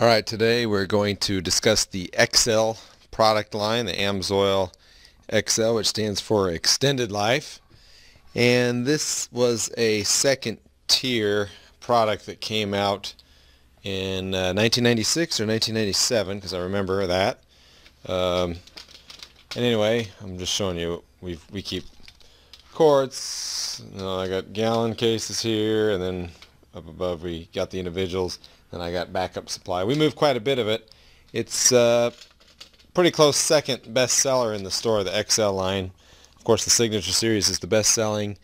Alright, today we're going to discuss the XL product line, the AMSOIL XL, which stands for Extended Life. And this was a second tier product that came out in 1996 or 1997, because I remember that. And anyway, I'm just showing you, we keep quarts. I got gallon cases here, and then up above we got the individuals. Then I got backup supply. We moved quite a bit of it. It's pretty close second best seller in the store, the XL line. Of course, the Signature Series is the best selling,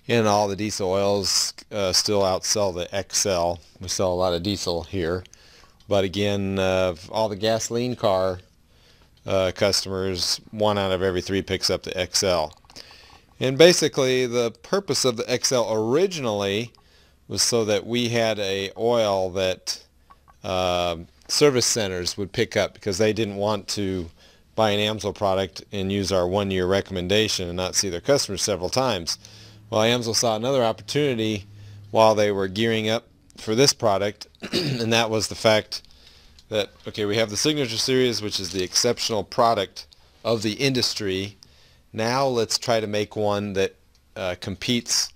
and all the diesel oils still outsell the XL. We sell a lot of diesel here. But again, all the gasoline car customers, 1 out of every 3 picks up the XL. And basically, the purpose of the XL originally was so that we had a oil that service centers would pick up, because they didn't want to buy an AMSOIL product and use our 1-year recommendation and not see their customers several times. Well, AMSOIL saw another opportunity while they were gearing up for this product, and that was the fact that, okay, we have the Signature Series, which is the exceptional product of the industry. Now let's try to make one that competes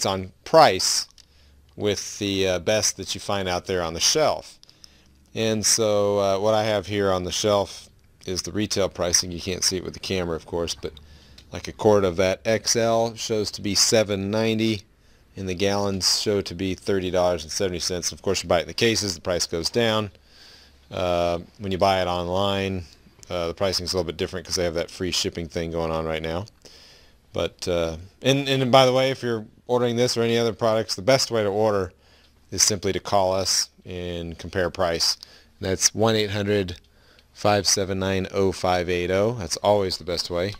on price with the best that you find out there on the shelf. And so what I have here on the shelf is the retail pricing. You can't see it with the camera, of course, but like a quart of that XL shows to be $7.90, and the gallons show to be $30.70. Of course, you buy it in the cases, the price goes down. When you buy it online, the pricing is a little bit different because they have that free shipping thing going on right now. But and by the way, if you're ordering this or any other products, the best way to order is simply to call us and compare price. That's 1-800-579-0580. That's always the best way.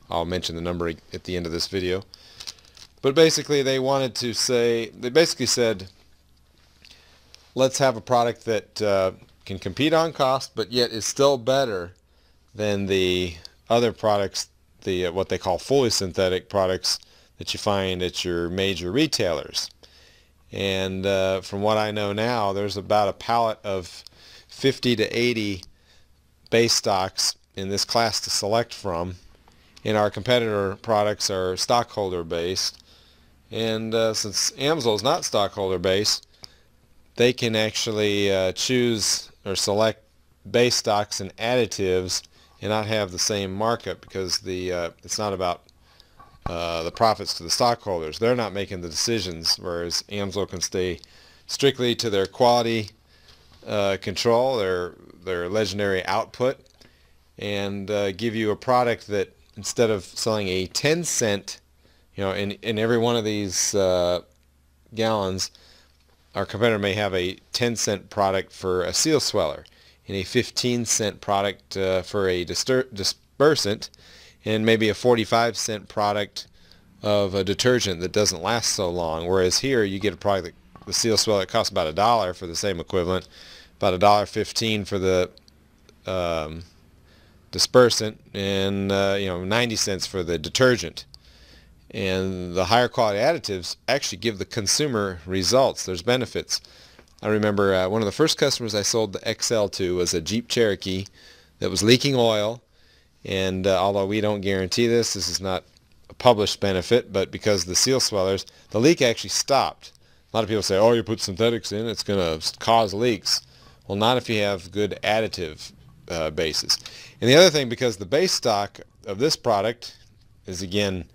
I'll mention the number at the end of this video. But basically, they basically said, let's have a product that can compete on cost, but yet is still better than the other products, what they call fully synthetic products that you find at your major retailers. And from what I know now, there's about a pallet of 50 to 80 base stocks in this class to select from, and our competitor products are stockholder based. And since AMSOIL is not stockholder based, they can actually choose or select base stocks and additives and not have the same markup, because it's not about the profits to the stockholders. They're not making the decisions, whereas AMSOIL can stay strictly to their quality control, their legendary output, and give you a product that, instead of selling a 10-cent, in every one of these gallons, our competitor may have a 10-cent product for a seal sweller, and a 15-cent product for a dispersant, and maybe a 45-cent product of a detergent that doesn't last so long. Whereas here you get a product that, the seal sweller, that costs about $1 for the same equivalent, about $1.15 for the dispersant, and 90 cents for the detergent. And the higher quality additives actually give the consumer results. There's benefits. I remember one of the first customers I sold the XL to was a Jeep Cherokee that was leaking oil. And although we don't guarantee this is not a published benefit, but because the seal swellers, the leak actually stopped. A lot of people say, oh, you put synthetics in, it's going to cause leaks. Well, not if you have good additive bases. And the other thing, because the base stock of this product is, again,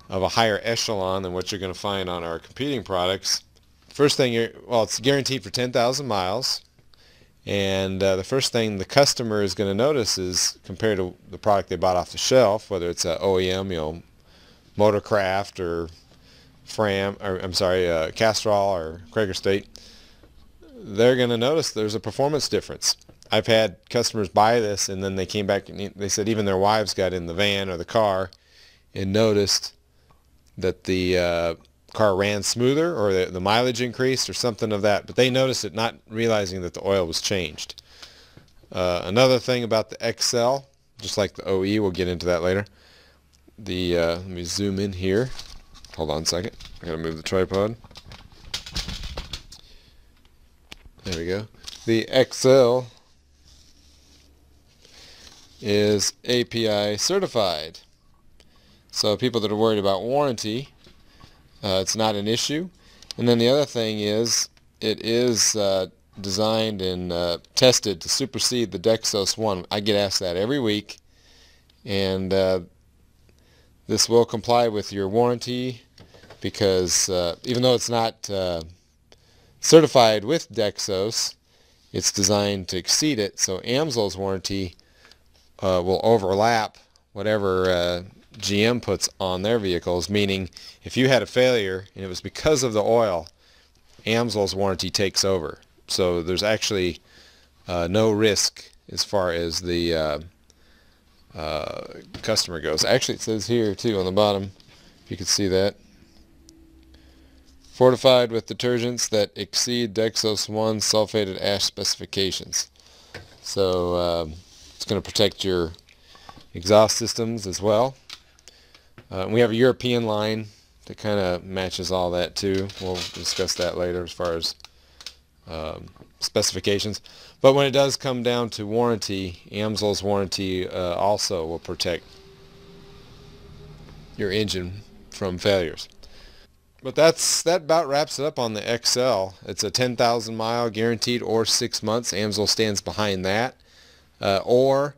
of a higher echelon than what you're going to find on our competing products, first thing, it's guaranteed for 10,000 miles. And the first thing the customer is going to notice is, compared to the product they bought off the shelf, whether it's a OEM, Motorcraft or Castrol or Craig State, they're going to notice there's a performance difference. I've had customers buy this, and then they came back and they said even their wives got in the van or the car and noticed that the car ran smoother, or the mileage increased, or something of that. But they noticed it, not realizing that the oil was changed. Another thing about the XL, just like the OE, we'll get into that later. Let me zoom in here. Hold on a second. I gotta move the tripod. There we go. The XL is API certified. So people that are worried about warranty, it's not an issue. And then the other thing is, it is designed and tested to supersede the Dexos 1. I get asked that every week, and this will comply with your warranty because even though it's not certified with Dexos, it's designed to exceed it. So AMSOIL's warranty will overlap whatever GM puts on their vehicles, meaning if you had a failure and it was because of the oil, AMSOIL's warranty takes over. So there's actually no risk as far as the customer goes. Actually, it says here too on the bottom, if you can see that, fortified with detergents that exceed Dexos 1 sulfated ash specifications. So it's going to protect your exhaust systems as well. We have a European line that kind of matches all that too. We'll discuss that later as far as specifications. But when it does come down to warranty, AMSOIL's warranty also will protect your engine from failures. But that about wraps it up on the XL. It's a 10,000 mile guaranteed or 6 months. AMSOIL stands behind that. Or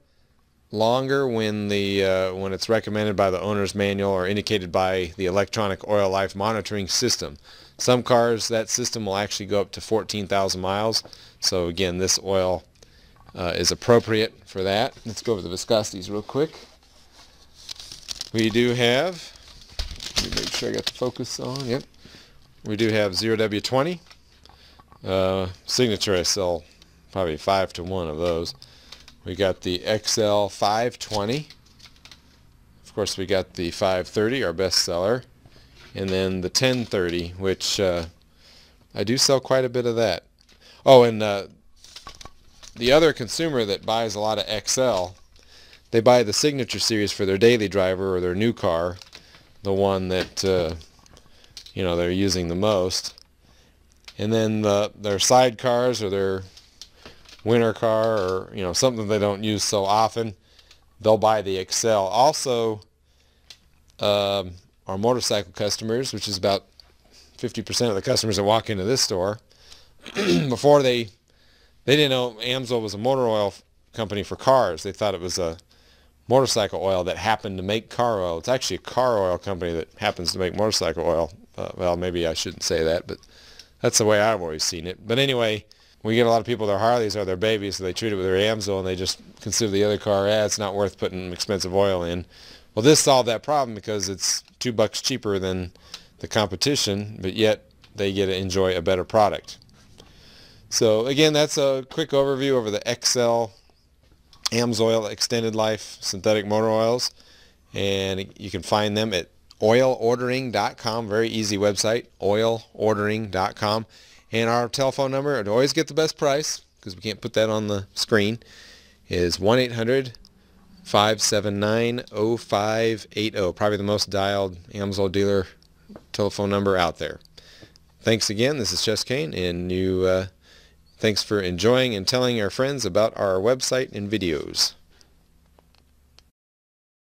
longer when it's recommended by the owner's manual or indicated by the electronic oil life monitoring system. Some cars, that system will actually go up to 14,000 miles. So again, this oil is appropriate for that. Let's go over the viscosities real quick. We do have, let me make sure I got the focus on. Yep. We do have 0W20. Signature, I sell probably 5 to 1 of those. We got the XL 520. Of course, we got the 530, our best seller. And then the 1030, which I do sell quite a bit of that. Oh, and the other consumer that buys a lot of XL, they buy the Signature Series for their daily driver or their new car, the one that they're using the most. And then their sidecars or their winter car or something they don't use so often, they'll buy the XL. Also, our motorcycle customers, which is about 50% of the customers that walk into this store, before they didn't know AMSOIL was a motor oil company for cars. They thought it was a motorcycle oil that happened to make car oil. It's actually a car oil company that happens to make motorcycle oil. Well, maybe I shouldn't say that, but that's the way I've always seen it. But anyway, we get a lot of people, their Harleys are their babies, so they treat it with their AMSOIL and they just consider the other car, it's not worth putting expensive oil in. Well, this solved that problem because it's $2 cheaper than the competition, but yet they get to enjoy a better product. So again, that's a quick overview over the XL AMSOIL extended life synthetic motor oils, and you can find them at oilordering.com. Very easy website, oilordering.com. And our telephone number, to always get the best price, because we can't put that on the screen, is 1-800-579-0580. Probably the most dialed AMSOIL dealer telephone number out there. Thanks again. This is Chess Kane, and thanks for enjoying and telling our friends about our website and videos.